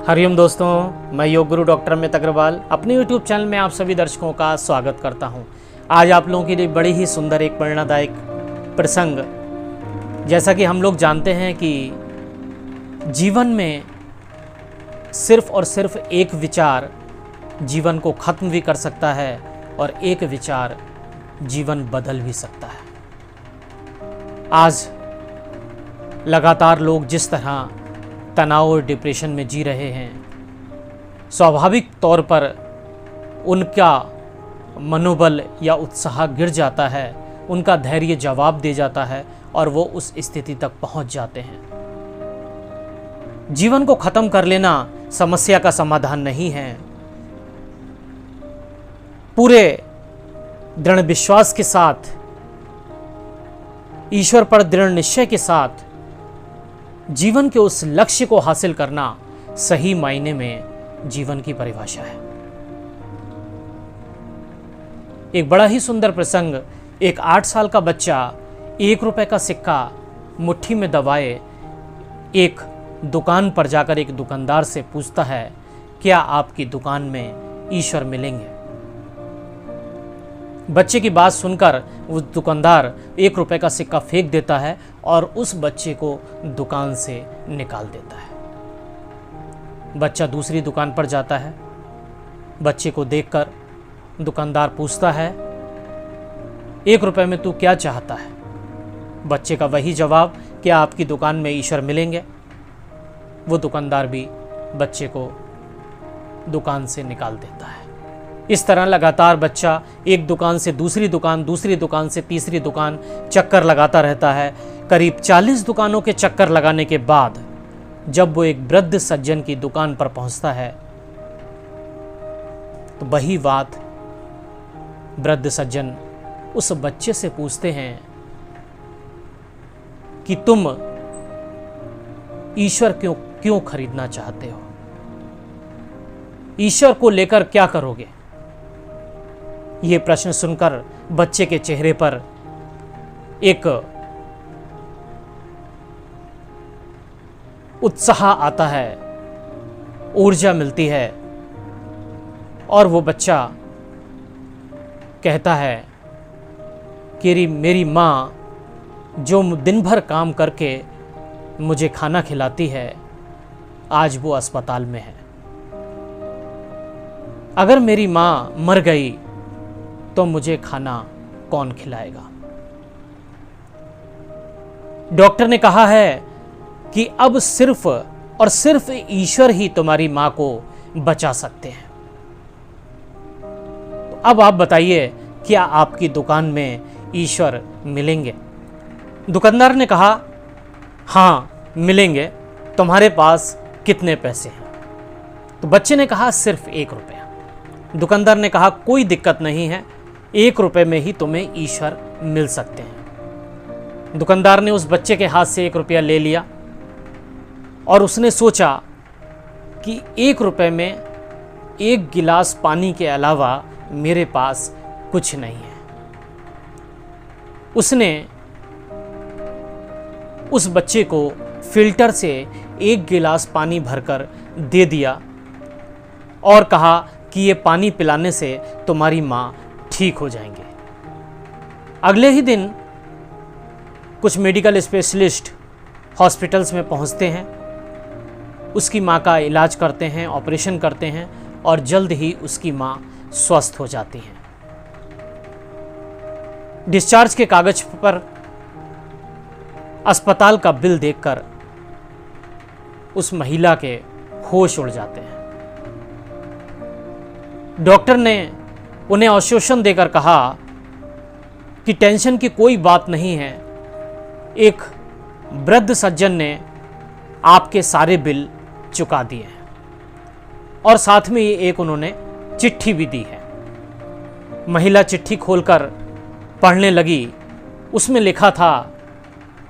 हरिओम दोस्तों, मैं योग गुरु डॉक्टर अमित अग्रवाल अपने YouTube चैनल में आप सभी दर्शकों का स्वागत करता हूं। आज आप लोगों के लिए बड़ी ही सुंदर एक प्रेरणादायक प्रसंग। जैसा कि हम लोग जानते हैं कि जीवन में सिर्फ और सिर्फ एक विचार जीवन को खत्म भी कर सकता है और एक विचार जीवन बदल भी सकता है। आज लगातार लोग जिस तरह तनाव और डिप्रेशन में जी रहे हैं, स्वाभाविक तौर पर उनका मनोबल या उत्साह गिर जाता है, उनका धैर्य जवाब दे जाता है और वो उस स्थिति तक पहुंच जाते हैं। जीवन को खत्म कर लेना समस्या का समाधान नहीं है। पूरे दृढ़ विश्वास के साथ, ईश्वर पर दृढ़ निश्चय के साथ जीवन के उस लक्ष्य को हासिल करना सही मायने में जीवन की परिभाषा है। एक बड़ा ही सुंदर प्रसंग, एक 8 साल का बच्चा 1 रुपए का सिक्का मुट्ठी में दबाए एक दुकान पर जाकर एक दुकानदार से पूछता है, क्या आपकी दुकान में ईश्वर मिलेंगे? बच्चे की बात सुनकर उस दुकानदार 1 रुपए का सिक्का फेंक देता है और उस बच्चे को दुकान से निकाल देता है। बच्चा दूसरी दुकान पर जाता है। बच्चे को देखकर दुकानदार पूछता है, 1 रुपए में तू क्या चाहता है? बच्चे का वही जवाब, क्या आपकी दुकान में ईश्वर मिलेंगे? वो दुकानदार भी बच्चे को दुकान से निकाल देता है। इस तरह लगातार बच्चा एक दुकान से दूसरी दुकान से तीसरी दुकान चक्कर लगाता रहता है। करीब 40 दुकानों के चक्कर लगाने के बाद जब वो एक वृद्ध सज्जन की दुकान पर पहुंचता है तो वही बात वृद्ध सज्जन उस बच्चे से पूछते हैं कि तुम ईश्वर क्यों खरीदना चाहते हो? ईश्वर को लेकर क्या करोगे? ये प्रश्न सुनकर बच्चे के चेहरे पर एक उत्साह आता है, ऊर्जा मिलती है और वो बच्चा कहता है कि मेरी माँ जो दिन भर काम करके मुझे खाना खिलाती है, आज वो अस्पताल में है। अगर मेरी माँ मर गई तो मुझे खाना कौन खिलाएगा? डॉक्टर ने कहा है कि अब सिर्फ और सिर्फ ईश्वर ही तुम्हारी मां को बचा सकते हैं। तो अब आप बताइए, क्या आपकी दुकान में ईश्वर मिलेंगे? दुकानदार ने कहा, हाँ मिलेंगे। तुम्हारे पास कितने पैसे हैं? तो बच्चे ने कहा, सिर्फ 1 रुपया। दुकानदार ने कहा, कोई दिक्कत नहीं है, 1 रुपए में ही तुम्हें ईश्वर मिल सकते हैं। दुकानदार ने उस बच्चे के हाथ से 1 रुपया ले लिया और उसने सोचा कि 1 रुपए में 1 गिलास पानी के अलावा मेरे पास कुछ नहीं है। उसने उस बच्चे को फिल्टर से 1 गिलास पानी भरकर दे दिया और कहा कि ये पानी पिलाने से तुम्हारी माँ ठीक हो जाएंगे। अगले ही दिन कुछ मेडिकल स्पेशलिस्ट हॉस्पिटल्स में पहुंचते हैं, उसकी मां का इलाज करते हैं, ऑपरेशन करते हैं और जल्द ही उसकी मां स्वस्थ हो जाती है। डिस्चार्ज के कागज पर अस्पताल का बिल देखकर उस महिला के होश उड़ जाते हैं। डॉक्टर ने उन्हें आश्वासन देकर कहा कि टेंशन की कोई बात नहीं है, एक वृद्ध सज्जन ने आपके सारे बिल चुका दिए हैं और साथ में ये एक उन्होंने चिट्ठी भी दी है। महिला चिट्ठी खोलकर पढ़ने लगी। उसमें लिखा था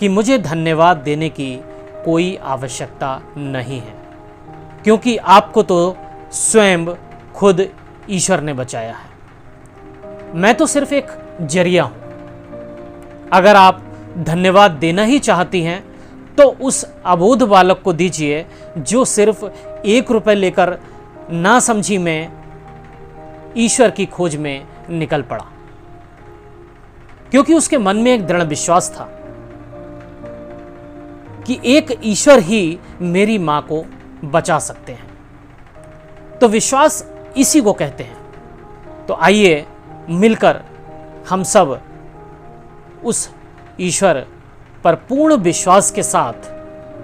कि मुझे धन्यवाद देने की कोई आवश्यकता नहीं है, क्योंकि आपको तो स्वयं खुद ईश्वर ने बचाया है। मैं तो सिर्फ एक जरिया हूं। अगर आप धन्यवाद देना ही चाहती हैं तो उस अबोध बालक को दीजिए जो सिर्फ 1 रुपये लेकर ना समझी मैं ईश्वर की खोज में निकल पड़ा, क्योंकि उसके मन में एक दृढ़ विश्वास था कि एक ईश्वर ही मेरी मां को बचा सकते हैं। तो विश्वास इसी को कहते हैं। तो आइए मिलकर हम सब उस ईश्वर पर पूर्ण विश्वास के साथ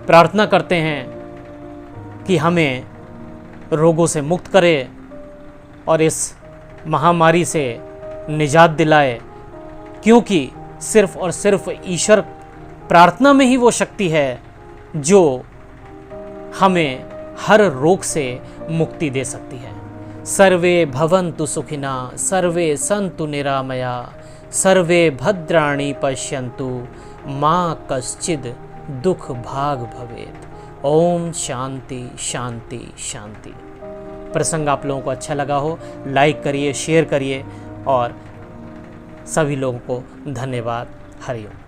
प्रार्थना करते हैं कि हमें रोगों से मुक्त करे और इस महामारी से निजात दिलाए, क्योंकि सिर्फ और सिर्फ ईश्वर प्रार्थना में ही वो शक्ति है जो हमें हर रोग से मुक्ति दे सकती है। सर्वे भवन्तु सुखिना, सर्वे सन्तु निरामया, सर्वे भद्राणि पश्यन्तु, माँ कश्चिद दुख भाग भवेत्। ओम शांति शांति शांति। प्रसंग आप लोगों को अच्छा लगा हो, लाइक करिए, शेयर करिए और सभी लोगों को धन्यवाद। हरि ओम।